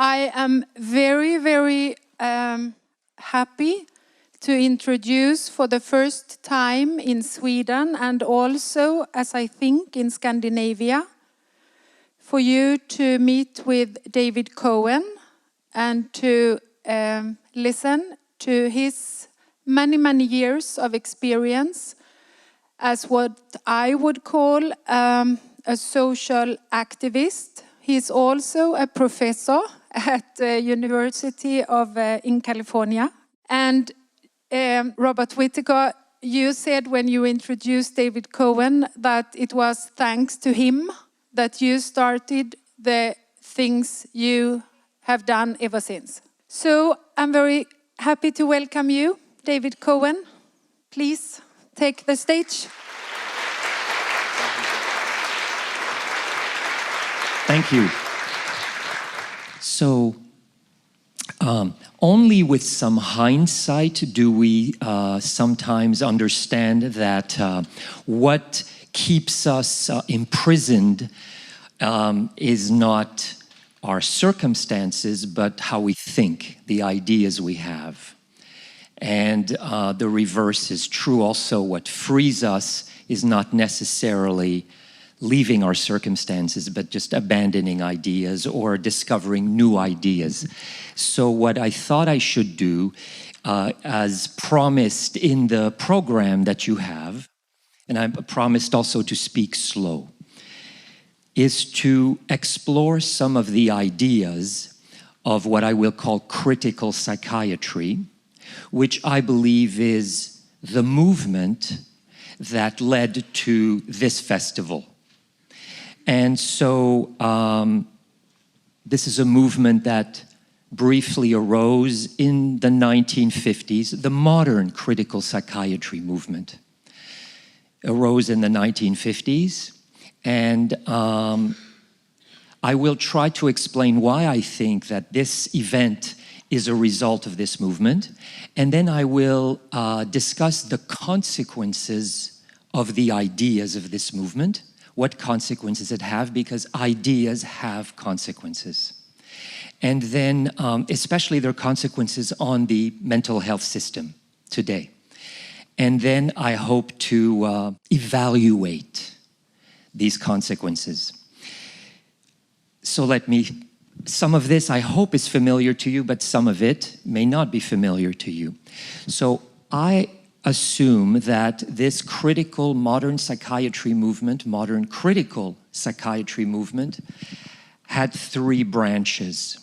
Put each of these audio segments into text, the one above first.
I am very, very happy to introduce for the first time in Sweden and also, as I think, in Scandinavia, for you to meet with David Cohen and to listen to his many, many years of experience as what I would call a social activist. He's also a professor at the University of in California. And Robert Whittaker, you said when you introduced David Cohen that it was thanks to him that you started the things you have done ever since. So I'm very happy to welcome you, David Cohen. Please take the stage. Thank you. So, only with some hindsight do we sometimes understand that what keeps us imprisoned is not our circumstances, but how we think, the ideas we have. And the reverse is true also. What frees us is not necessarily leaving our circumstances, but just abandoning ideas or discovering new ideas. So what I thought I should do, as promised in the program that you have, and I promised also to speak slow, is to explore some of the ideas of what I will call critical psychiatry, which I believe is the movement that led to this festival. And so this is a movement that briefly arose in the 1950s. The modern critical psychiatry movement arose in the 1950s. And I will try to explain why I think that this event is a result of this movement. And then I will discuss the consequences of the ideas of this movement, what consequences it have, because ideas have consequences. And then especially their consequences on the mental health system today. And then I hope to evaluate these consequences. So some of this I hope is familiar to you, but some of it may not be familiar to you. So I assume that this critical modern psychiatry movement, modern critical psychiatry movement, had three branches.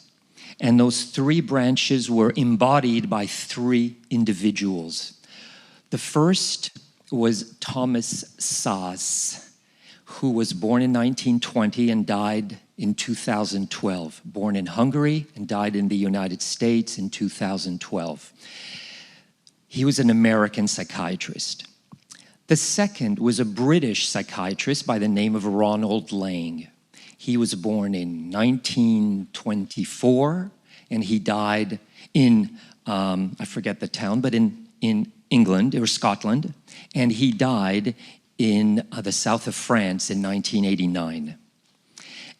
And those three branches were embodied by three individuals. The first was Thomas Szasz, who was born in 1920 and died in 2012. Born in Hungary and died in the United States in 2012. He was an American psychiatrist. The second was a British psychiatrist by the name of Ronald Lang. He was born in 1924 and he died in, I forget the town, but in England or Scotland, and he died in the south of France in 1989.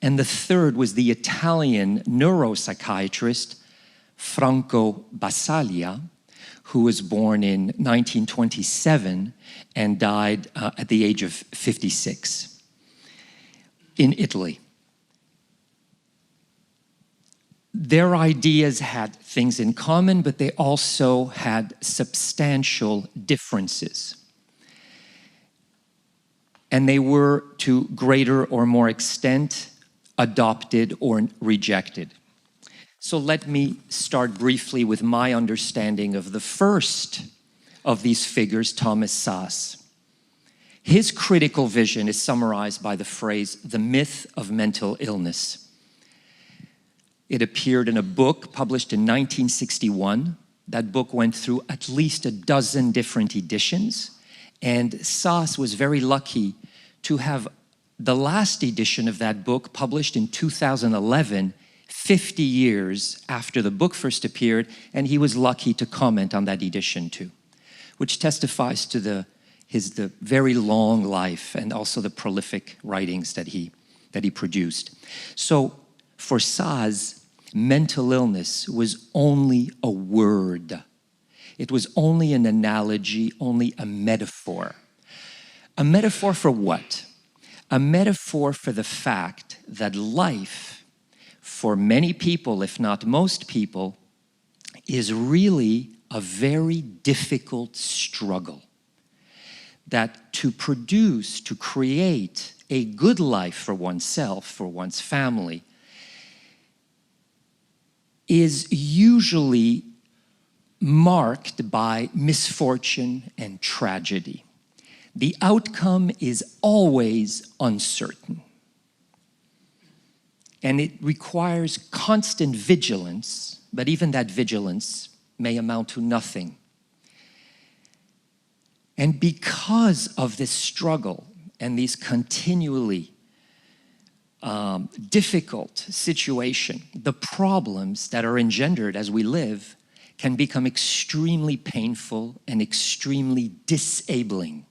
And the third was the Italian neuropsychiatrist Franco Basaglia, who was born in 1927 and died at the age of 56 in Italy. Their ideas had things in common, but they also had substantial differences. And they were, to greater or more extent, adopted or rejected. So let me start briefly with my understanding of the first of these figures, Thomas Szasz. His critical vision is summarized by the phrase, the myth of mental illness. It appeared in a book published in 1961. That book went through at least a dozen different editions, and Szasz was very lucky to have the last edition of that book published in 2011, 50 years after the book first appeared, and he was lucky to comment on that edition too, which testifies to the very long life and also the prolific writings that he produced. So for Szasz, mental illness was only a word. It was only an analogy, only a metaphor. A metaphor for what? A metaphor for the fact that life, for many people, if not most people, is really a very difficult struggle. That to produce, to create a good life for oneself, for one's family, is usually marked by misfortune and tragedy. The outcome is always uncertain. And it requires constant vigilance, but even that vigilance may amount to nothing. And because of this struggle and these continually difficult situation, the problems that are engendered as we live can become extremely painful and extremely disabling.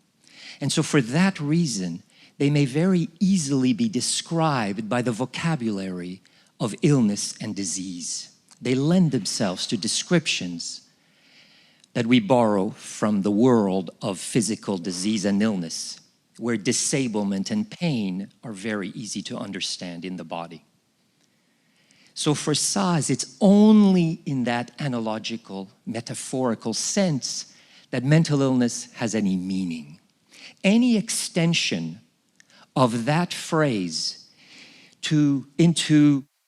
And so for that reason, they may very easily be described by the vocabulary of illness and disease. They lend themselves to descriptions that we borrow from the world of physical disease and illness, where disablement and pain are very easy to understand in the body. So for Saz, it's only in that analogical, metaphorical sense that mental illness has any meaning. Any extension of that phrase to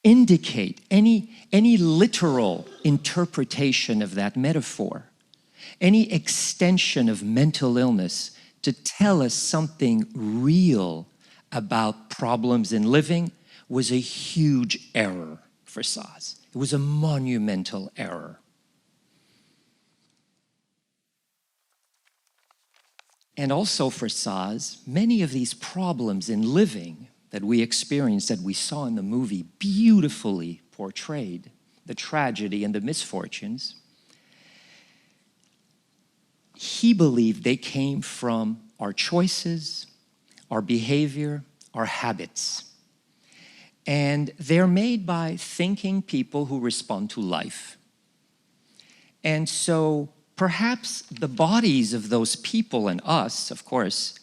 indicate any literal interpretation of that metaphor, any extension of mental illness to tell us something real about problems in living was a huge error for Saz. It was a monumental error. And also for Saz, many of these problems in living that we experienced, that we saw in the movie, beautifully portrayed, the tragedy and the misfortunes, he believed they came from our choices, our behavior, our habits. And they're made by thinking people who respond to life. And so perhaps the bodies of those people and us, of course,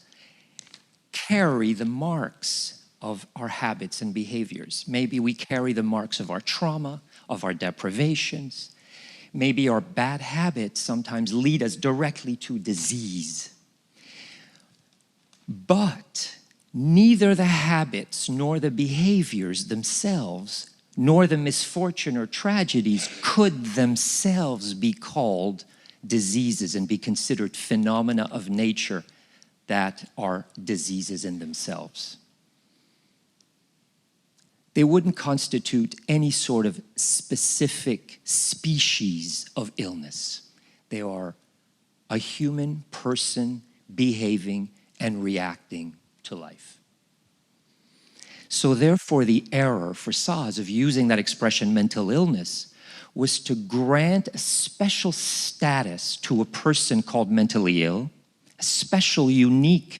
carry the marks of our habits and behaviors. Maybe we carry the marks of our trauma, of our deprivations. Maybe our bad habits sometimes lead us directly to disease. But neither the habits nor the behaviors themselves, nor the misfortune or tragedies could themselves be called diseases and be considered phenomena of nature that are diseases in themselves. They wouldn't constitute any sort of specific species of illness. They are a human person behaving and reacting to life. So therefore, the error for Saz of using that expression mental illness was to grant a special status to a person called mentally ill, a special, unique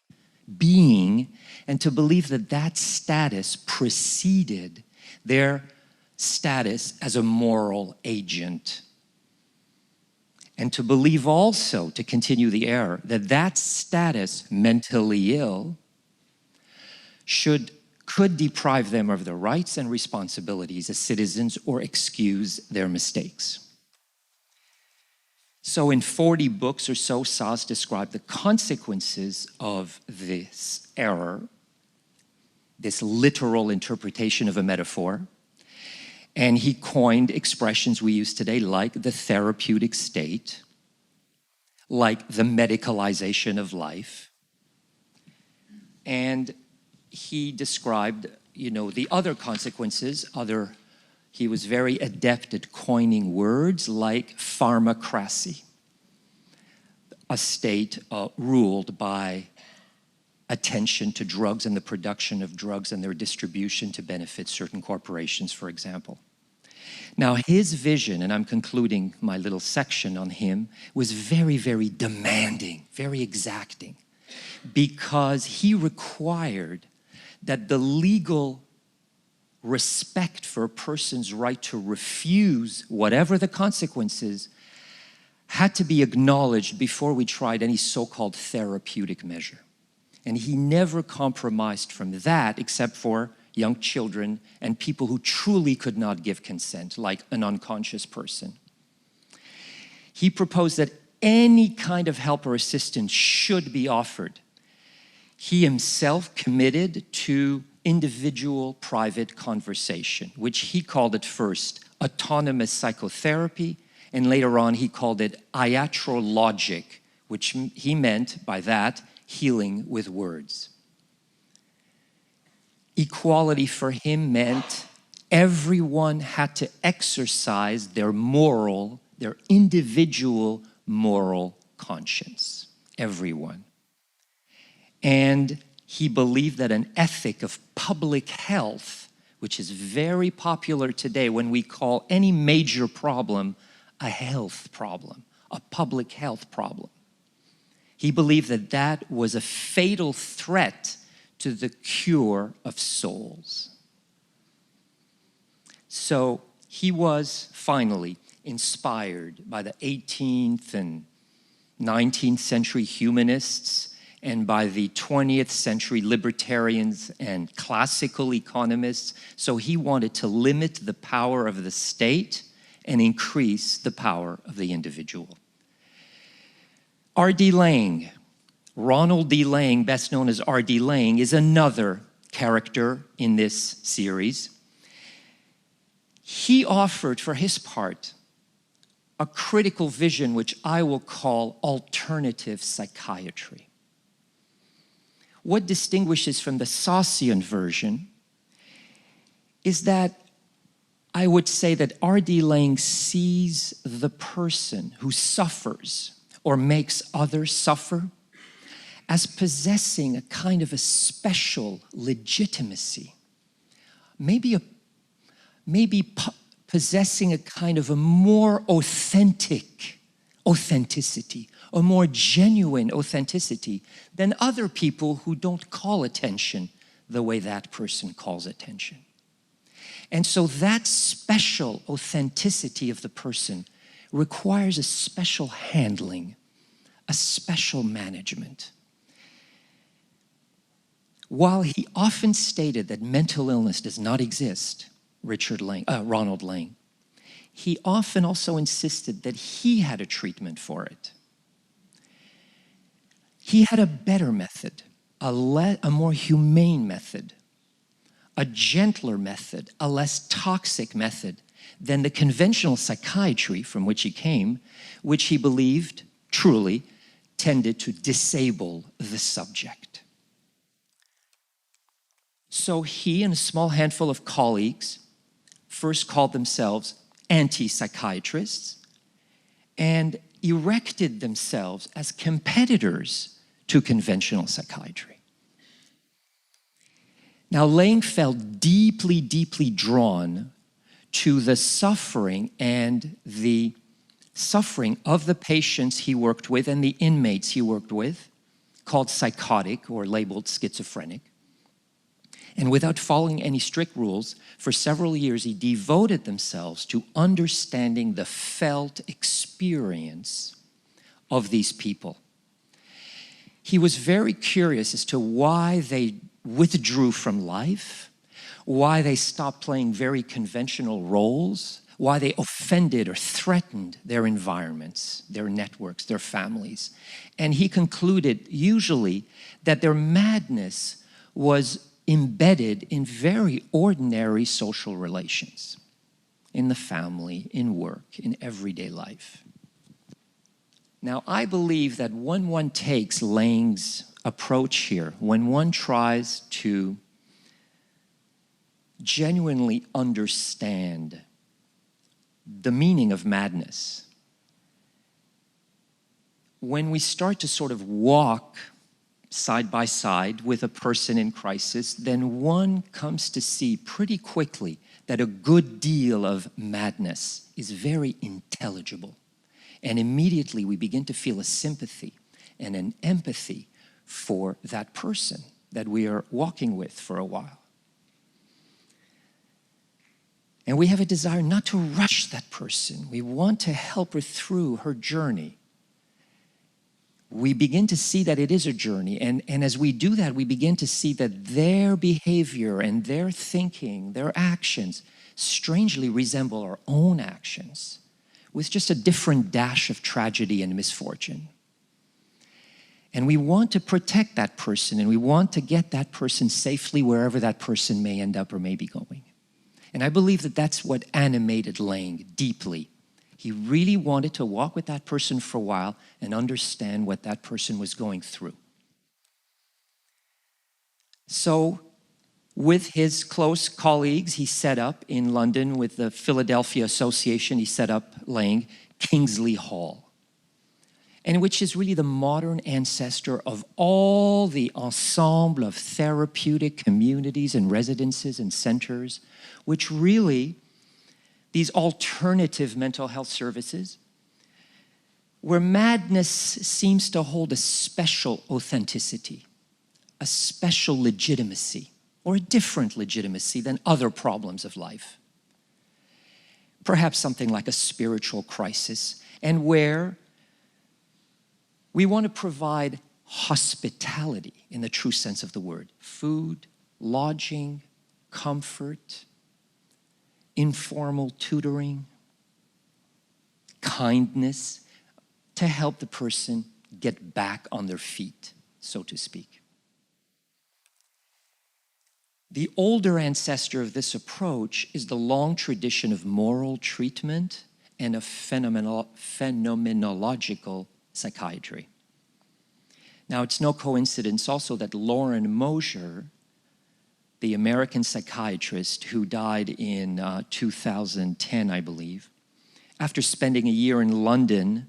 being, and to believe that that status preceded their status as a moral agent. And to believe also, to continue the error, that that status, mentally ill, could deprive them of their rights and responsibilities as citizens or excuse their mistakes. So in 40 books or so, Saz described the consequences of this error, this literal interpretation of a metaphor. And he coined expressions we use today like the therapeutic state, like the medicalization of life. And he described, the other consequences, he was very adept at coining words like pharmacracy, a state ruled by attention to drugs and the production of drugs and their distribution to benefit certain corporations, for example. Now, his vision, and I'm concluding my little section on him, was very, very demanding, very exacting, because he required that the legal respect for a person's right to refuse whatever the consequences had to be acknowledged before we tried any so-called therapeutic measure. And he never compromised from that except for young children and people who truly could not give consent, like an unconscious person. He proposed that any kind of help or assistance should be offered. He himself committed to individual private conversation, which he called at first autonomous psychotherapy, and later on he called it iatrologic, which he meant by that healing with words. Equality for him meant everyone had to exercise their individual moral conscience. Everyone. And he believed that an ethic of public health, which is very popular today when we call any major problem a health problem, a public health problem. He believed that that was a fatal threat to the cure of souls. So he was finally inspired by the 18th and 19th century humanists and by the 20th century libertarians and classical economists. So he wanted to limit the power of the state and increase the power of the individual. R.D. Laing, Ronald D. Laing, best known as R.D. Laing, is another character in this series. He offered, for his part, a critical vision which I will call alternative psychiatry. What distinguishes from the Saucian version is that I would say that R.D. Laing sees the person who suffers or makes others suffer as possessing a kind of a special legitimacy, maybe possessing a kind of a more authenticity, a more genuine authenticity than other people who don't call attention the way that person calls attention. And so that special authenticity of the person requires a special handling, a special management. While he often stated that mental illness does not exist, Ronald Laing, he often also insisted that he had a treatment for it. He had a better method, a more humane method, a gentler method, a less toxic method than the conventional psychiatry from which he came, which he believed truly tended to disable the subject. So he and a small handful of colleagues first called themselves anti-psychiatrists and erected themselves as competitors to conventional psychiatry. Now, Laing felt deeply, deeply drawn to the suffering and the suffering of the patients he worked with and the inmates he worked with, called psychotic or labeled schizophrenic. And without following any strict rules, for several years he devoted themselves to understanding the felt experience of these people. He was very curious as to why they withdrew from life, why they stopped playing very conventional roles, why they offended or threatened their environments, their networks, their families. And he concluded usually that their madness was embedded in very ordinary social relations, in the family, in work, in everyday life. Now, I believe that when one takes Laing's approach here, when one tries to genuinely understand the meaning of madness, when we start to sort of walk side by side with a person in crisis, then one comes to see pretty quickly that a good deal of madness is very intelligible. And immediately we begin to feel a sympathy and an empathy for that person that we are walking with for a while. And we have a desire not to rush that person. We want to help her through her journey. We begin to see that it is a journey. And as we do that, we begin to see that their behavior and their thinking, their actions, strangely resemble our own actions, with just a different dash of tragedy and misfortune. And we want to protect that person, and we want to get that person safely wherever that person may end up or may be going. And I believe that that's what animated Lang deeply. He really wanted to walk with that person for a while and understand what that person was going through. So, with his close colleagues, he set up in London with the Philadelphia Association, he set up Lang Kingsley Hall, and which is really the modern ancestor of all the ensemble of therapeutic communities and residences and centers, which really, these alternative mental health services, where madness seems to hold a special authenticity, a special legitimacy, or a different legitimacy than other problems of life. Perhaps something like a spiritual crisis, and where we want to provide hospitality in the true sense of the word. Food, lodging, comfort, informal tutoring, kindness, to help the person get back on their feet, so to speak. The older ancestor of this approach is the long tradition of moral treatment and of phenomenological psychiatry. Now, it's no coincidence also that Lauren Mosher, the American psychiatrist who died in 2010, I believe, after spending a year in London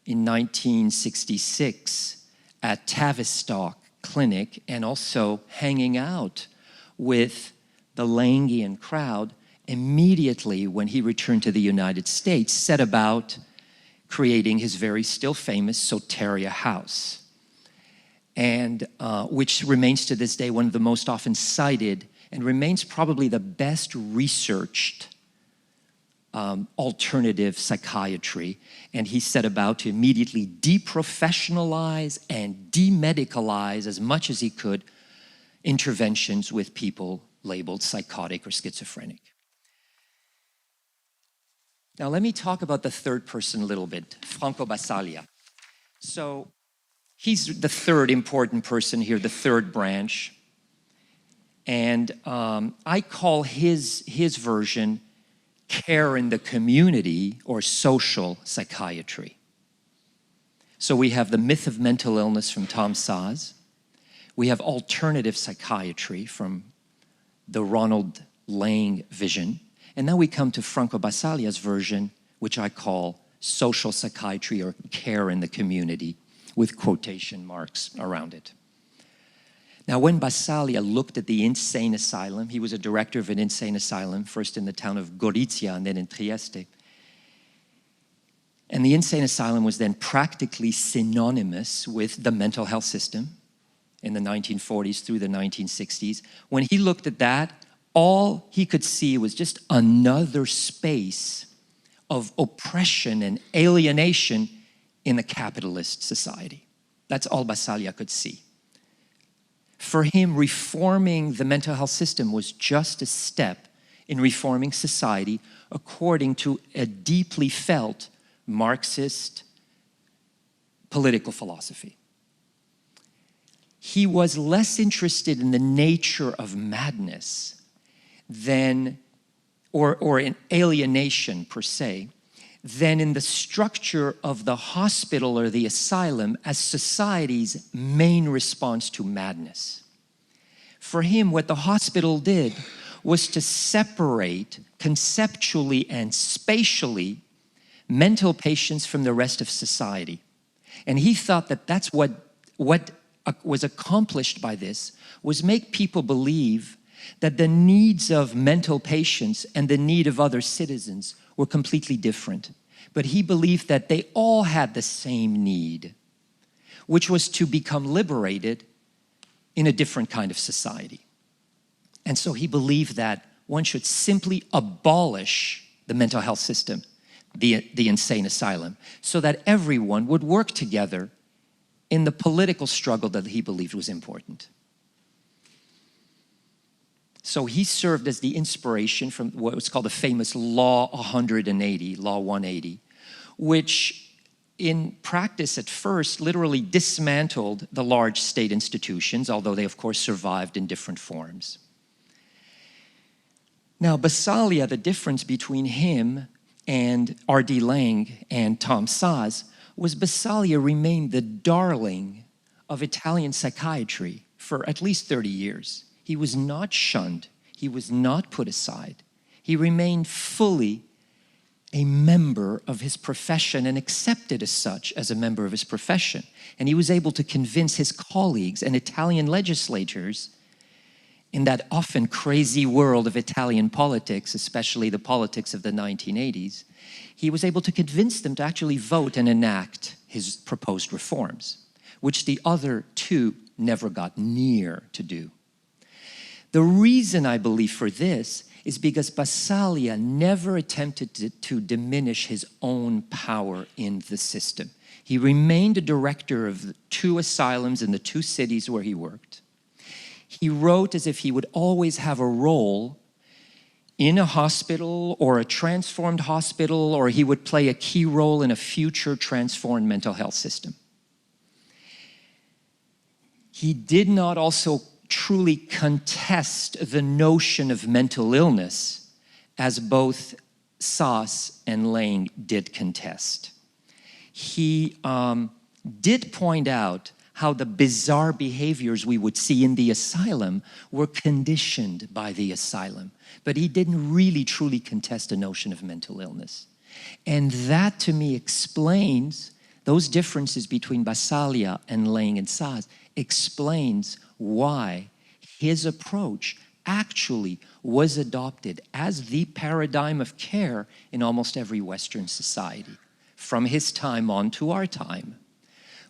in 1966 at Tavistock Clinic and also hanging out with the Langian crowd, immediately when he returned to the United States, set about creating his very still famous Soteria House, and which remains to this day one of the most often cited and remains probably the best researched alternative psychiatry. And he set about to immediately deprofessionalize and demedicalize as much as he could interventions with people labeled psychotic or schizophrenic. Now let me talk about the third person a little bit, Franco Basaglia. So he's the third important person here, the third branch. And I call his version care in the community or social psychiatry. So we have the myth of mental illness from Tom Saz. We have alternative psychiatry from the Ronald Lang vision. And now we come to Franco Basaglia's version, which I call social psychiatry or care in the community, with quotation marks around it. Now, when Basaglia looked at the insane asylum, he was a director of an insane asylum, first in the town of Gorizia and then in Trieste. And the insane asylum was then practically synonymous with the mental health system in the 1940s through the 1960s. When he looked at that, all he could see was just another space of oppression and alienation in a capitalist society. That's all Basaglia could see. For him, reforming the mental health system was just a step in reforming society according to a deeply felt Marxist political philosophy. He was less interested in the nature of madness than, or in alienation per se, than in the structure of the hospital or the asylum as society's main response to madness. For him, what the hospital did was to separate conceptually and spatially mental patients from the rest of society. And he thought that that's what was accomplished by this, was make people believe that the needs of mental patients and the need of other citizens were completely different. But he believed that they all had the same need, which was to become liberated in a different kind of society. And so he believed that one should simply abolish the mental health system, the insane asylum, so that everyone would work together in the political struggle that he believed was important. So he served as the inspiration from what was called the famous Law 180, Law 180, which in practice at first literally dismantled the large state institutions, although they of course survived in different forms. Now, Basaglia, the difference between him and R.D. Laing and Tom Szasz was Basaglia remained the darling of Italian psychiatry for at least 30 years. He was not shunned. He was not put aside. He remained fully a member of his profession and accepted as such as a member of his profession. And he was able to convince his colleagues and Italian legislators in that often crazy world of Italian politics, especially the politics of the 1980s, he was able to convince them to actually vote and enact his proposed reforms, which the other two never got near to do. The reason I believe for this is because Basaglia never attempted to diminish his own power in the system. He remained a director of the 2 asylums in the 2 cities where he worked. He wrote as if he would always have a role in a hospital or a transformed hospital, or he would play a key role in a future transformed mental health system. He did not also truly contest the notion of mental illness, as both Szasz and Laing did contest. He did point out how the bizarre behaviors we would see in the asylum were conditioned by the asylum, but he didn't really truly contest the notion of mental illness. And that, to me, explains those differences between Basaglia and Laing and Szasz, explains why his approach actually was adopted as the paradigm of care in almost every Western society, from his time on to our time.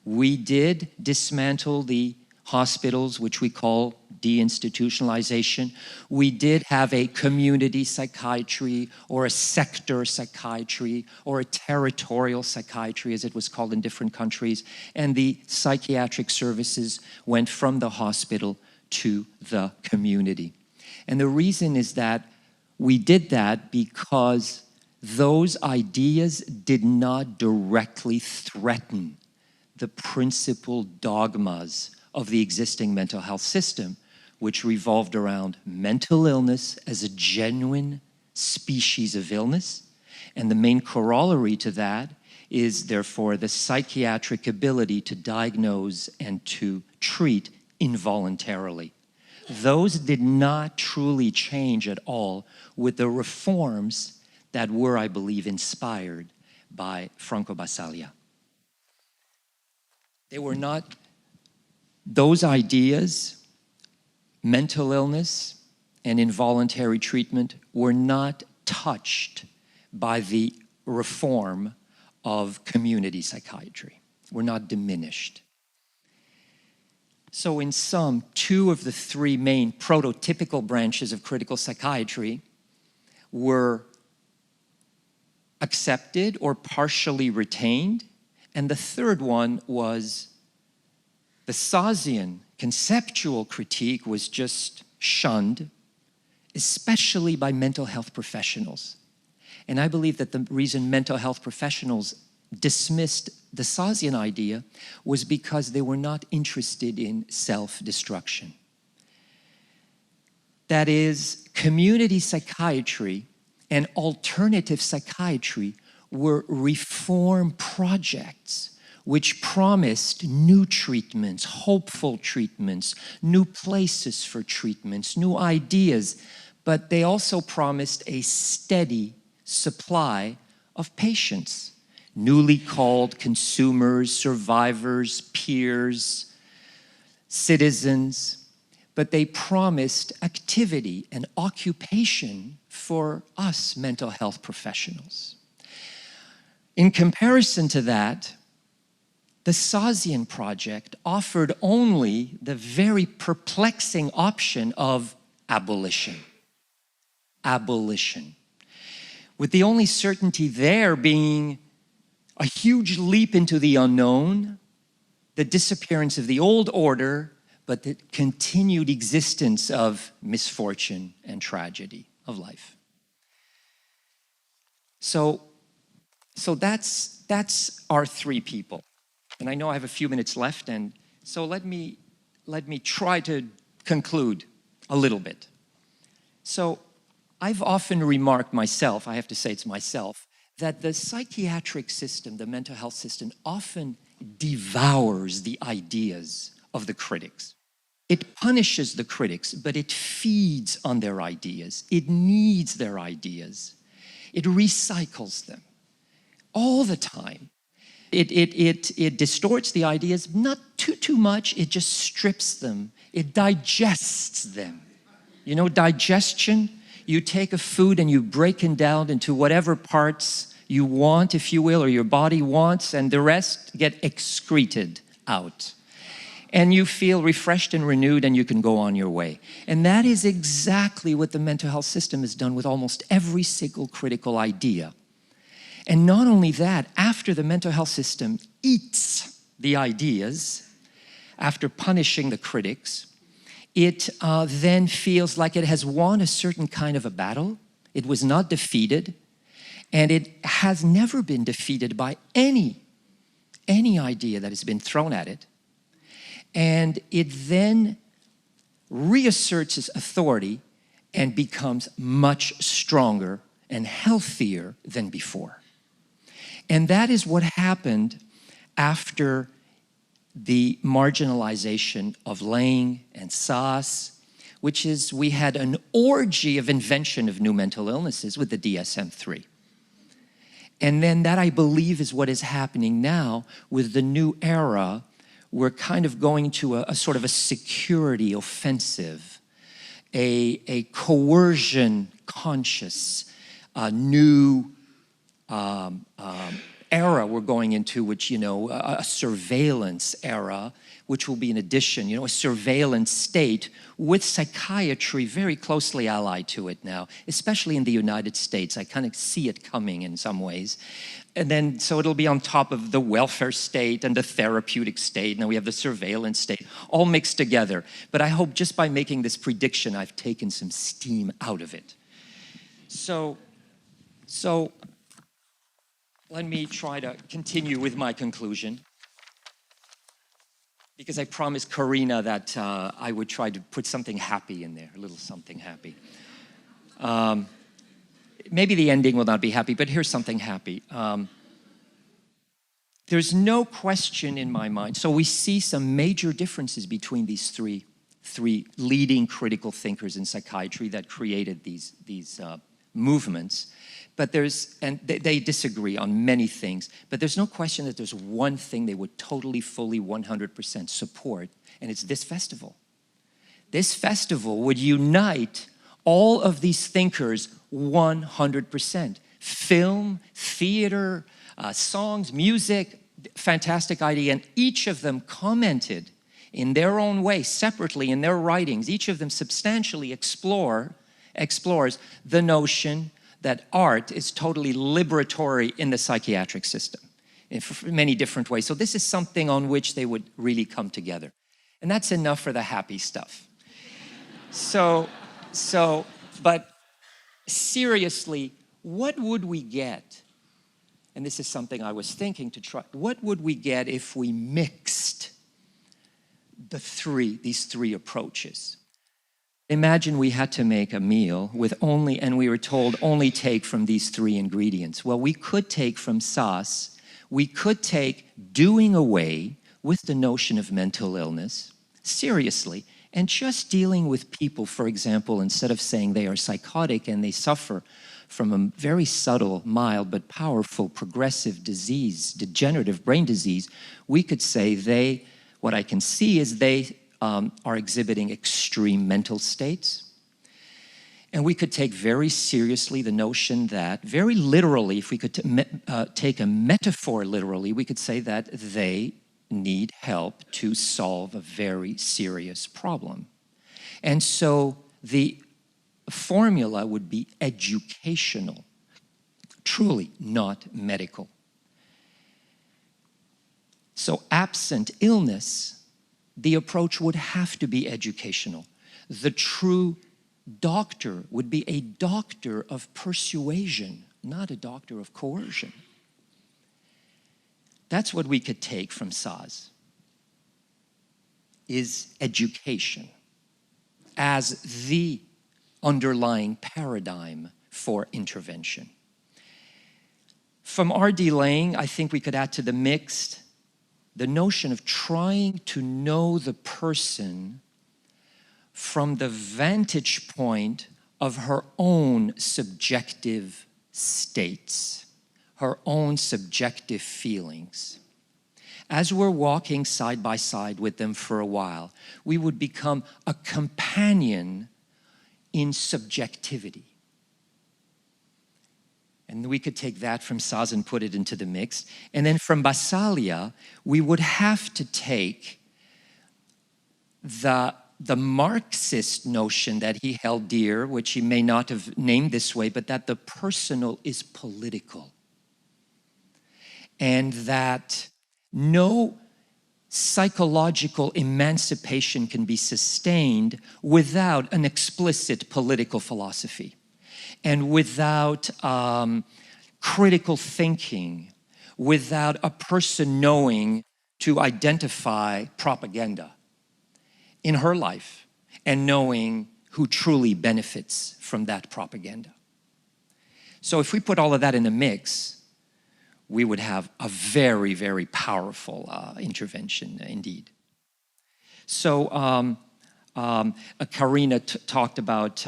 We did dismantle the hospitals, which we call deinstitutionalization. We did have a community psychiatry or a sector psychiatry or a territorial psychiatry, as it was called in different countries. And the psychiatric services went from the hospital to the community. And the reason is that we did that because those ideas did not directly threaten the principal dogmas of the existing mental health system, which revolved around mental illness as a genuine species of illness. And the main corollary to that is, therefore, the psychiatric ability to diagnose and to treat involuntarily. Those did not truly change at all with the reforms that were, I believe, inspired by Franco Basaglia. They were not, those ideas, mental illness and involuntary treatment, were not touched by the reform of community psychiatry, were not diminished. So in sum, 2 of the 3 main prototypical branches of critical psychiatry were accepted or partially retained, and the third one was the Szaszian conceptual critique was just shunned, especially by mental health professionals. And I believe that the reason mental health professionals dismissed the Szaszian idea was because they were not interested in self-destruction. That is, community psychiatry and alternative psychiatry were reform projects which promised new treatments, hopeful treatments, new places for treatments, new ideas, but they also promised a steady supply of patients, newly called consumers, survivors, peers, citizens, but they promised activity and occupation for us mental health professionals. In comparison to that, the Szaszian project offered only the very perplexing option of abolition. abolition, with the only certainty there being a huge leap into the unknown, the disappearance of the old order, but the continued existence of misfortune and tragedy of life. So that's our three people. And I know I have a few minutes left, and so let me try to conclude a little bit. So I've often remarked myself, I have to say it's myself, that the psychiatric system, the mental health system, often devours the ideas of the critics. It punishes the critics, but it feeds on their ideas. It needs their ideas. It recycles them all the time. It distorts the ideas, not too much, it just strips them. It digests them. You know, digestion? You take a food and you break it down into whatever parts you want, if you will, or your body wants, and the rest get excreted out. And you feel refreshed and renewed, and you can go on your way. And that is exactly what the mental health system has done with almost every single critical idea. And not only that, after the mental health system eats the ideas, after punishing the critics, it then feels like it has won a certain kind of a battle. It was not defeated, and it has never been defeated by any idea that has been thrown at it. And it then reasserts its authority and becomes much stronger and healthier than before. And that is what happened after the marginalization of Lang and Sass, which is we had an orgy of invention of new mental illnesses with the DSM-3. And then that, I believe, is what is happening now with the new era. We're kind of going to a sort of a security offensive, a coercion conscious, new era we're going into, which, you know, a surveillance era, which will be an addition, you know, a surveillance state with psychiatry very closely allied to it now, especially in the United States. I kind of see it coming in some ways. And then, so it'll be on top of the welfare state and the therapeutic state. Now we have the surveillance state, all mixed together. But I hope just by making this prediction, I've taken some steam out of it. So let me try to continue with my conclusion, because I promised Karina that I would try to put something happy in there, a little something happy. Maybe the ending will not be happy, but here's something happy. There's no question in my mind. So we see some major differences between these three leading critical thinkers in psychiatry that created these movements. But they disagree on many things, but there's no question that there's one thing they would totally, fully, 100% support, and it's this festival. This festival would unite all of these thinkers 100%. Film, theater, songs, music, fantastic idea, and each of them commented in their own way, separately in their writings. Each of them substantially explores the notion that art is totally liberatory in the psychiatric system in many different ways. So this is something on which they would really come together. And that's enough for the happy stuff. But seriously, what would we get? And this is something I was thinking to try. What would we get if we mixed these three approaches? Imagine we had to make a meal and we were told only take from these three ingredients. Well, we could take from Sass, we could take doing away with the notion of mental illness, seriously, and just dealing with people, for example, instead of saying they are psychotic and they suffer from a very subtle, mild, but powerful progressive disease, degenerative brain disease, we could say what I can see is they are exhibiting extreme mental states. And we could take very seriously the notion that, very literally, if we could take a metaphor literally, we could say that they need help to solve a very serious problem. And so the formula would be educational, truly not medical. So absent illness, the approach would have to be educational. The true doctor would be a doctor of persuasion, not a doctor of coercion. That's what we could take from Saz, is education as the underlying paradigm for intervention. From R.D. Laing, I think we could add to the mix the notion of trying to know the person from the vantage point of her own subjective states, her own subjective feelings. As we're walking side by side with them for a while, we would become a companion in subjectivity. And we could take that from Saz and put it into the mix. And then from Basaglia, we would have to take the Marxist notion that he held dear, which he may not have named this way, but that the personal is political. And that no psychological emancipation can be sustained without an explicit political philosophy and without critical thinking, without a person knowing to identify propaganda in her life and knowing who truly benefits from that propaganda. So if we put all of that in a mix, we would have a very, very powerful intervention indeed. So Karina talked about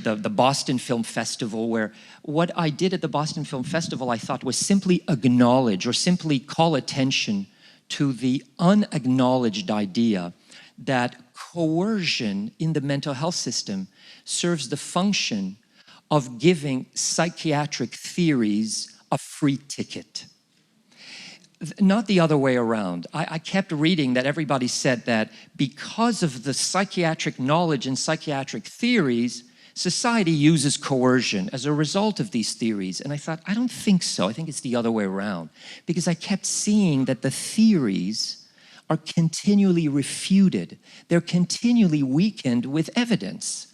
the Boston Film Festival, where what I did at the Boston Film Festival I thought was simply acknowledge or simply call attention to the unacknowledged idea that coercion in the mental health system serves the function of giving psychiatric theories a free ticket. Not the other way around. I kept reading that everybody said that because of the psychiatric knowledge and psychiatric theories, society uses coercion as a result of these theories. And I thought, I don't think so. I think it's the other way around. Because I kept seeing that the theories are continually refuted. They're continually weakened with evidence.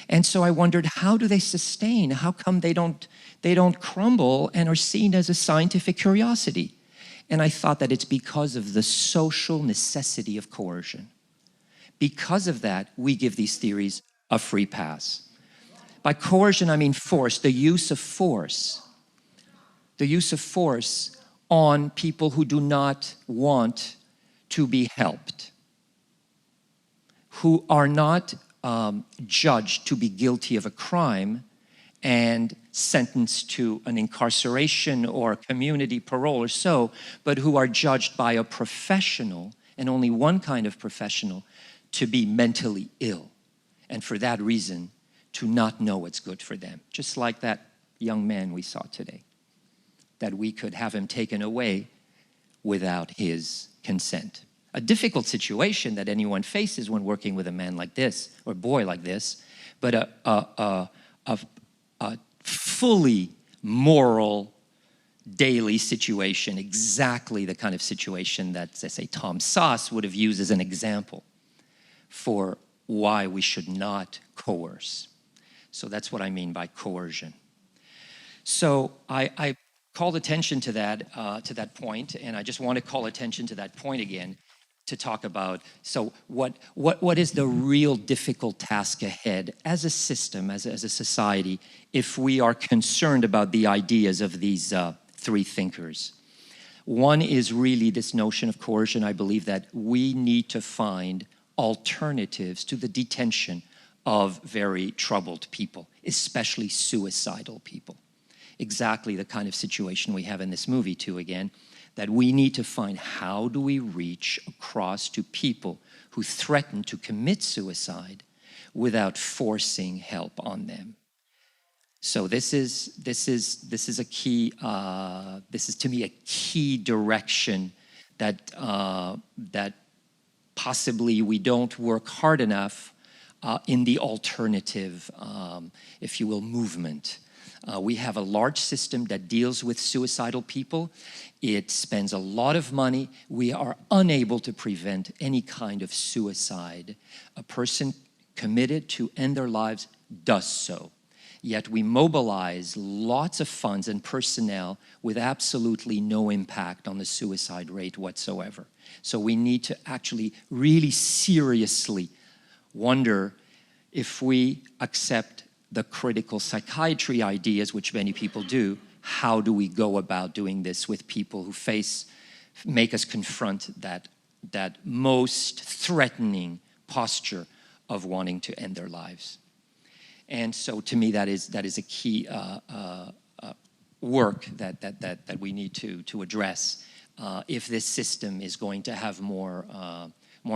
And so I wondered, how do they sustain? How come they don't crumble and are seen as a scientific curiosity? And I thought that it's because of the social necessity of coercion. Because of that, we give these theories a free pass. By coercion, I mean force, the use of force. The use of force on people who do not want to be helped, who are not judged to be guilty of a crime and sentenced to an incarceration or community parole or so, but who are judged by a professional, and only one kind of professional, to be mentally ill. And for that reason, to not know what's good for them. Just like that young man we saw today, that we could have him taken away without his consent. A difficult situation that anyone faces when working with a man like this, or boy like this, but a fully moral daily situation, exactly the kind of situation that, let's say, Tom Saz would have used as an example for why we should not coerce. So that's what I mean by coercion. So I called attention to that point, and I just want to call attention to that point again to talk about, so what is the real difficult task ahead as a system, as a society, if we are concerned about the ideas of these three thinkers. One is really this notion of coercion. I believe that we need to find alternatives to the detention of very troubled people, especially suicidal people. Exactly the kind of situation we have in this movie too, again, that we need to find how do we reach across to people who threaten to commit suicide without forcing help on them. So this is a key. This is to me a key direction that that possibly we don't work hard enough in the alternative, if you will, movement. We have a large system that deals with suicidal people. It spends a lot of money. We are unable to prevent any kind of suicide. A person committed to end their lives does so. Yet we mobilize lots of funds and personnel with absolutely no impact on the suicide rate whatsoever. So we need to actually really seriously wonder if we accept the critical psychiatry ideas, which many people do, how do we go about doing this with people who make us confront that most threatening posture of wanting to end their lives. And so to me, that is a key work that we need to address if this system is going to have more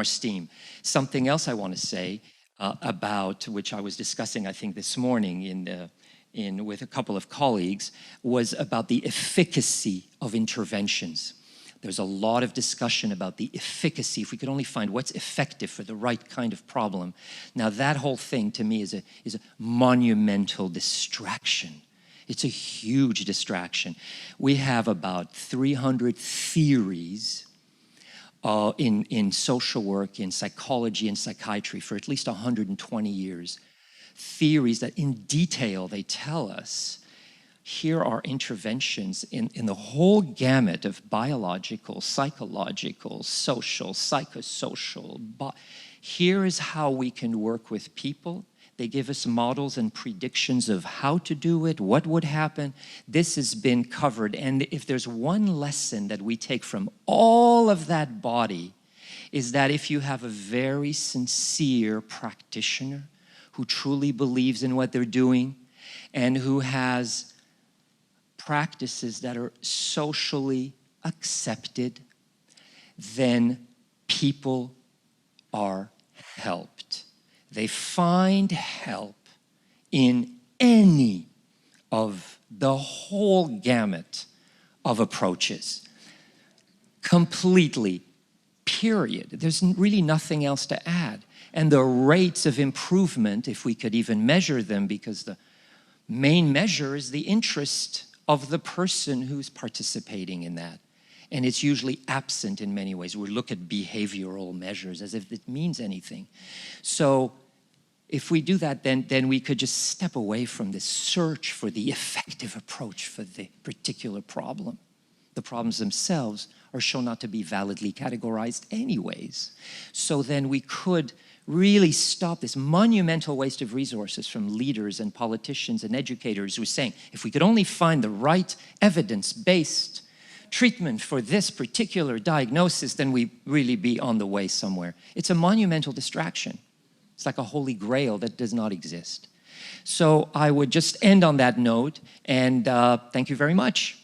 steam. Something else I want to say about, which I was discussing, I think, this morning with a couple of colleagues, was about the efficacy of interventions. There's a lot of discussion about the efficacy, if we could only find what's effective for the right kind of problem. Now that whole thing to me is a monumental distraction. It's a huge distraction. We have about 300 theories in social work, in psychology and psychiatry for at least 120 years. Theories that in detail they tell us, here are interventions in the whole gamut of biological, psychological, social, psychosocial. Here is how we can work with people. They give us models and predictions of how to do it, what would happen. This has been covered. And if there's one lesson that we take from all of that body, is that if you have a very sincere practitioner who truly believes in what they're doing and who has practices that are socially accepted, then people are helped. They find help in any of the whole gamut of approaches. Completely, period. There's really nothing else to add. And the rates of improvement, if we could even measure them, because the main measure is the interest of the person who's participating in that. And it's usually absent in many ways. We look at behavioral measures as if it means anything. So if we do that, then we could just step away from this search for the effective approach for the particular problem. The problems themselves are shown not to be validly categorized anyways. So then we could really stop this monumental waste of resources from leaders and politicians and educators who are saying, if we could only find the right evidence-based treatment for this particular diagnosis, then we'd really be on the way somewhere. It's a monumental distraction. It's like a holy grail that does not exist. So I would just end on that note, and thank you very much.